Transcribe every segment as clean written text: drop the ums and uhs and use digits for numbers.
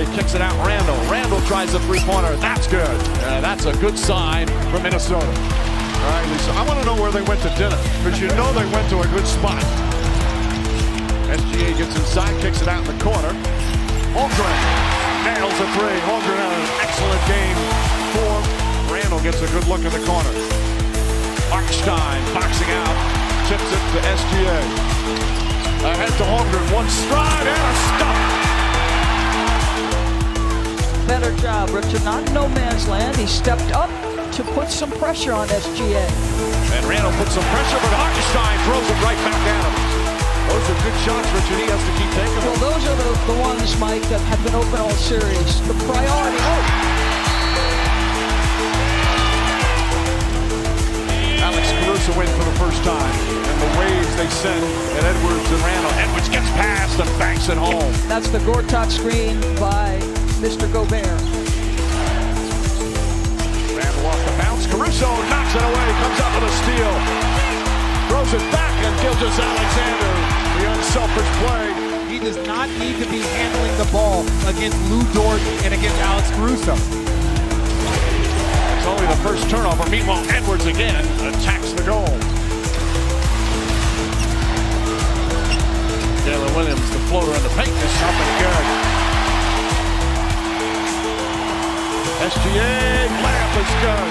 play, kicks it out. Randall tries the three-pointer. That's good. That's a good sign for Minnesota. All right, Lisa, I want to know where they went to dinner, because you know they went to a good spot. SGA gets inside, kicks it out in the corner. Holmgren nails a three. Holmgren had an excellent game. Randall gets a good look in the corner. Hartenstein boxing out, chips it to SGA. Ahead to Holmgren, one stride and a stop. Better job, Richard. Not in no man's land. He stepped up to put some pressure on SGA. And Randall puts some pressure, but Hartenstein throws it right back at him. Those are good shots, Richard. He has to keep taking them. Well, those are the ones, Mike, that have been open all series. The priority. Alex Caruso win for the first time. And the waves they send at Edwards and Randall. Edwards gets past and banks it home. That's the Gortat screen by Mr. Gobert. Randall off the bounce. Caruso knocks it away. Comes up with a steal. Throws it back and Gilgeous-Alexander. The unselfish play. He does not need to be handling the ball against Lu Dort and against Alex Caruso. It's only the first turnover. Meanwhile, Edwards again attacks the goal. Jalen Williams, the floater in the paint, is up and good. SGA layup is good.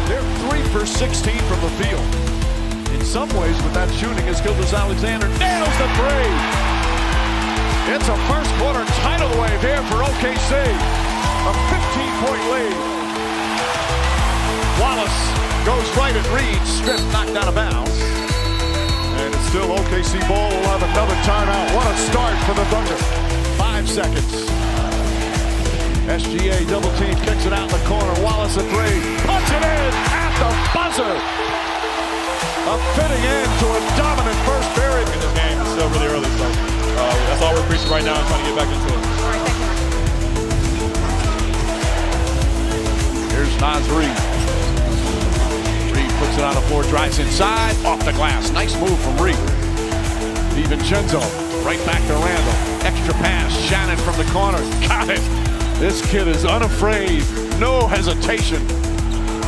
They're 3 for 16 from the field. In some ways, with that shooting, as Gilgeous-Alexander nails the three. It's a first quarter tidal wave here for OKC. A 15-point lead. Wallace goes right at Reed. Stripped, knocked out of bounds. And it's still OKC ball. We'll have another timeout. What a start for the Thunder. 5 seconds. SGA double team, kicks it out in the corner. Wallace a three. Puts it in at the buzzer. A fitting end to a dominant first period. In this game, it's still really early, so that's all we're preaching right now and trying to get back into it. Here's Naz Reid. Reid puts it on the floor, drives inside, off the glass. Nice move from Reid. DiVincenzo, right back to Randall. Extra pass, Shannon from the corner. Got it. This kid is unafraid, no hesitation.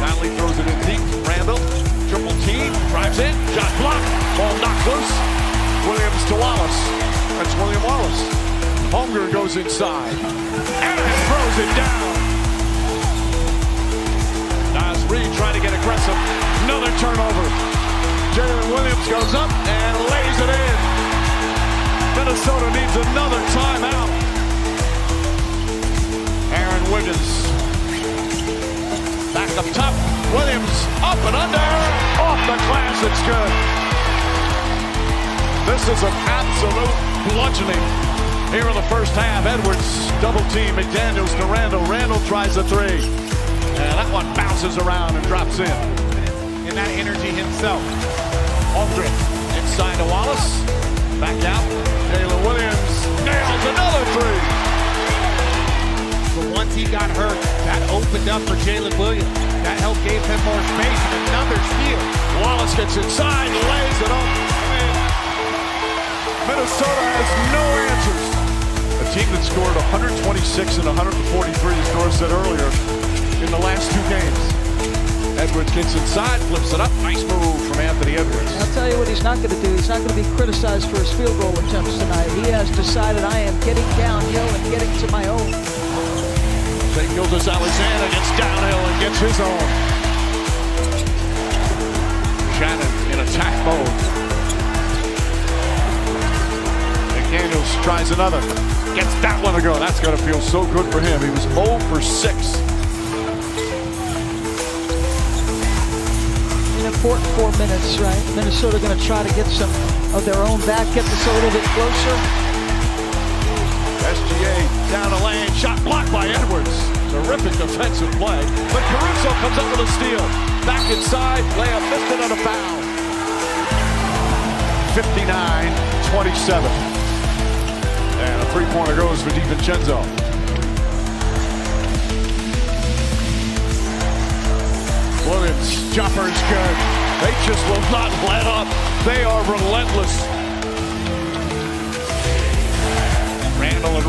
Conley throws it in deep. Randall, triple team, drives in, shot blocked, ball knocked loose. Williams to Wallace. That's William Wallace. Holmgren goes inside and throws it down. Naz Reid trying to get aggressive. Another turnover. Jalen Williams goes up and lays it in. Minnesota needs another timeout. Aaron Wiggins back up top. Williams up and under. Off the glass. It's good. This is an absolute bludgeoning here in the first half. Edwards double team. McDaniels to Randall. Randall tries a three. And that one bounces around and drops in. And that energy himself. Holmgren inside to Wallace. Back out. Jalen Williams nails another three. But once he got hurt, that opened up for Jalen Williams. That helped gave him more space and another steal. Wallace gets inside, lays it up. Minnesota has no answers. A team that scored 126 and 143, as Nora said earlier, in the last 2 games. Edwards gets inside, flips it up. Nice move from Anthony Edwards. I'll tell you what he's not going to do. He's not going to be criticized for his field goal attempts tonight. He has decided, I am getting downhill and getting to my own. St. Gilgeous-Alexander gets downhill and gets his own. Shannon in attack mode. McDaniels tries another. Gets that one to go. That's going to feel so good for him. He was 0 for 6. An important 4 minutes, right? Minnesota going to try to get some of their own back, get this a little bit closer. SGA down the lane, shot blocked by Edwards. Terrific defensive play. But Caruso comes up with a steal. Back inside, layup missed it on a foul. 59-27. And a three-pointer goes for DiVincenzo. Williams, jumper is good. They just will not let up. They are relentless.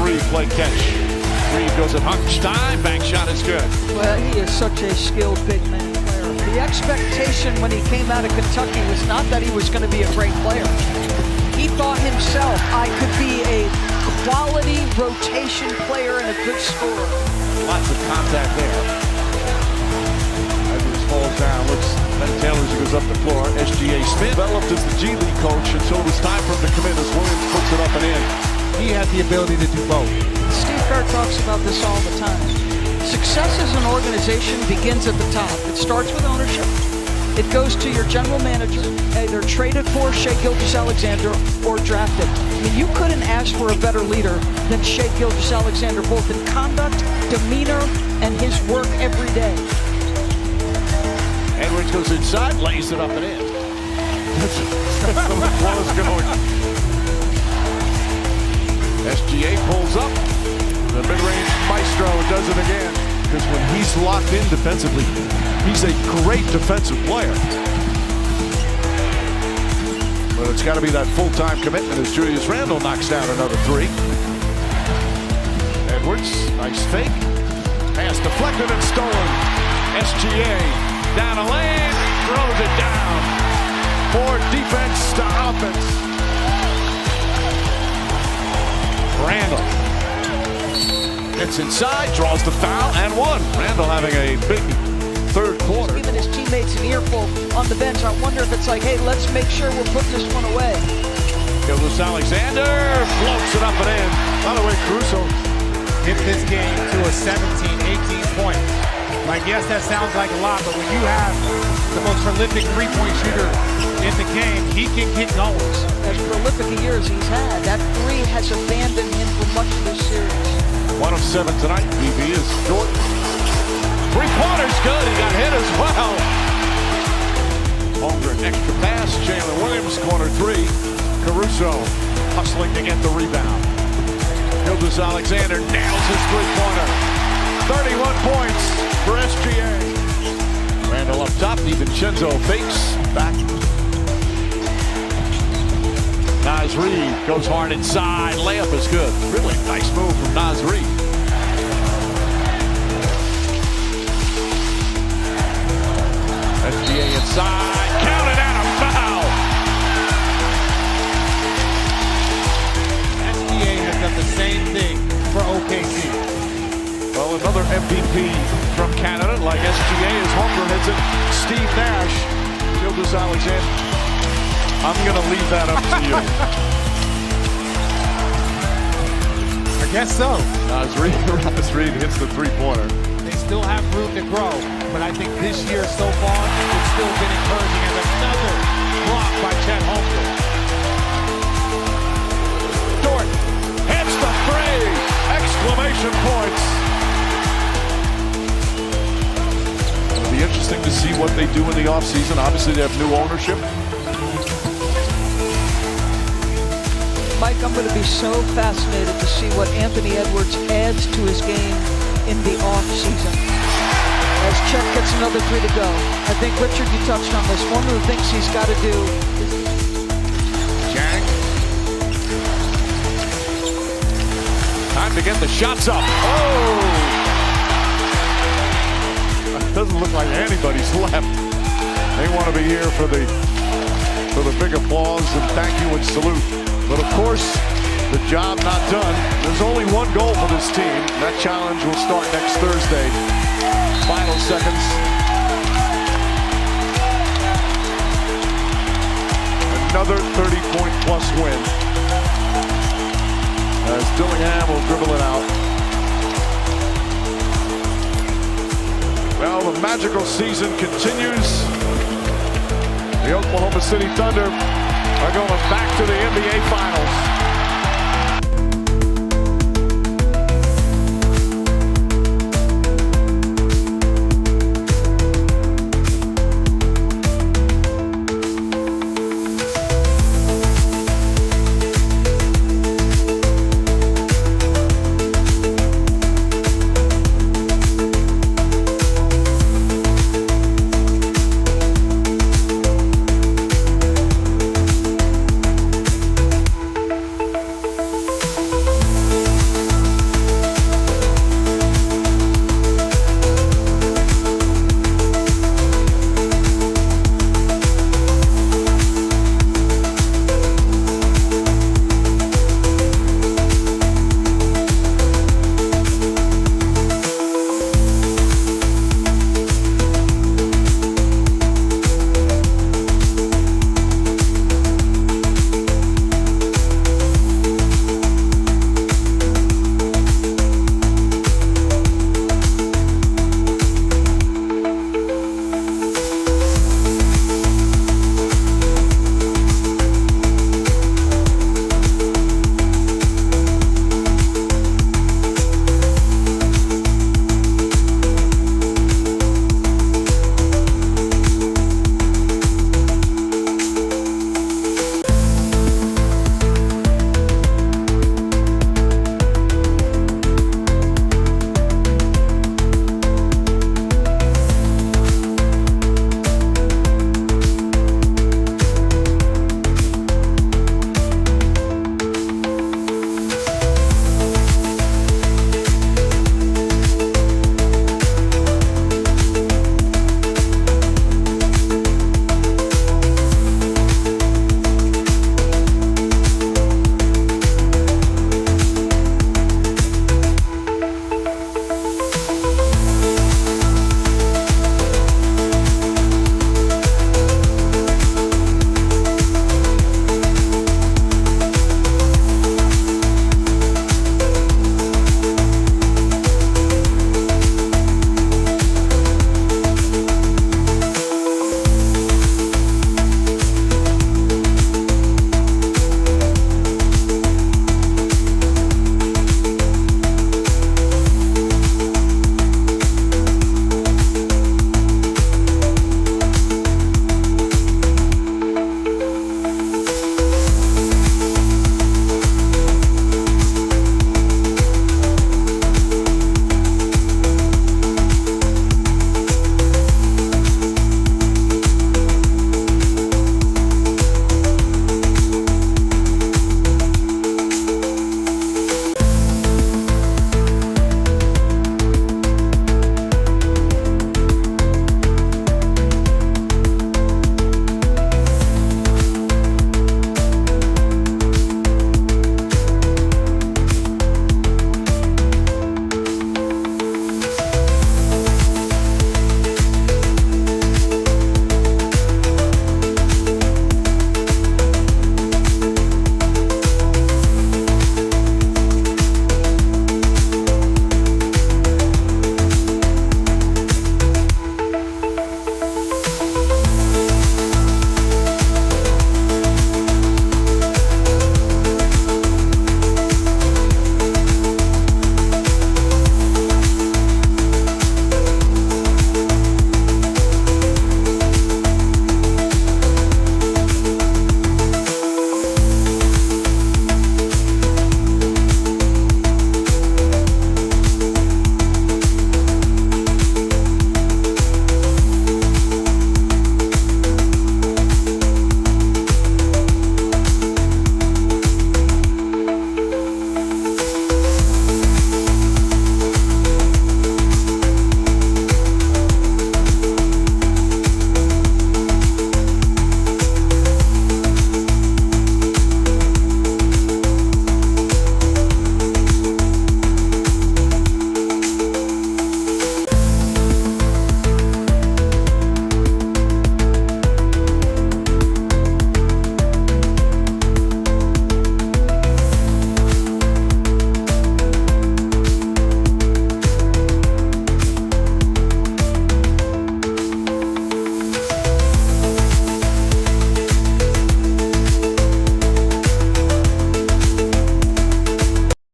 three, play catch. Reed goes at Hartenstein, bank shot is good. Well, he is such a skilled big man player. The expectation when he came out of Kentucky was not that he was going to be a great player. He thought himself, I could be a quality rotation player and a good scorer. Lots of contact there. Edwards falls down, looks, Ben Taylor goes up the floor. SGA spin. Developed as the G League coach until it was time for him to come in as Williams puts it up and in. He has the ability to do both. Steve Kerr talks about this all the time. Success as an organization begins at the top. It starts with ownership. It goes to your general manager, either traded for Shai Gilgeous-Alexander or drafted. I mean, you couldn't ask for a better leader than Shai Gilgeous-Alexander, both in conduct, demeanor, and his work every day. Edwards goes inside, lays it up and in. That's the applause going. SGA pulls up. The mid-range maestro does it again. Because when he's locked in defensively, he's a great defensive player. But it's got to be that full-time commitment as Julius Randle knocks down another three. Edwards, nice fake. Pass deflected and stolen. SGA down a lane, throws it down. More defense to offense. Randle gets inside, draws the foul, and one. Randle having a big third quarter. Giving his teammates an earful on the bench. I wonder if it's like, hey, let's make sure we'll put this one away. Gilgeous-Alexander floats it up and in. By the way, Caruso Hit this game to a 17, 18 point. Like, yes, that sounds like a lot, but when you have the most prolific three-point shooter in the game, he can get goals. As prolific a year as he's had, that three has abandoned him for much of this series. 1 of 7 tonight. BB is short. Three-pointer's good. He got hit as well. Holmgren, extra pass. Jalen Williams, corner three. Caruso hustling to get the rebound. Gilgeous-Alexander nails his three-pointer. 31 points for SGA. Randle up top. DiVincenzo fakes. Back. Naz Reid goes hard inside. Layup is good. Really nice move from Naz Reid. SGA inside. Counted out a foul. SGA has done the same thing for OKC. Well, another MVP from Canada, like SGA, as Holmgren hits it. Steve Nash, Gilgeous-Alexander. I'm going to leave that up to you. I guess so. Naz Reid hits the three-pointer. They still have room to grow, but I think this year so far, it's still been encouraging. And another block by Chet Holmgren. Dort hits the three! Exclamation points! It'll be interesting to see what they do in the offseason. Obviously, they have new ownership. Mike, I'm going to be so fascinated to see what Anthony Edwards adds to his game in the offseason. As Chet gets another three to go. I think, Richard, you touched on this. One of the things he's got to do is... Jang. Time to get the shots up. Oh! It doesn't look like anybody's left. They want to be here for the big applause and thank you and salute. But of course, the job not done. There's only one goal for this team. That challenge will start next Thursday. Final seconds. Another 30-point plus win. As Dillingham will dribble it out. Well, the magical season continues. The Oklahoma City Thunder are going back to the NBA Finals.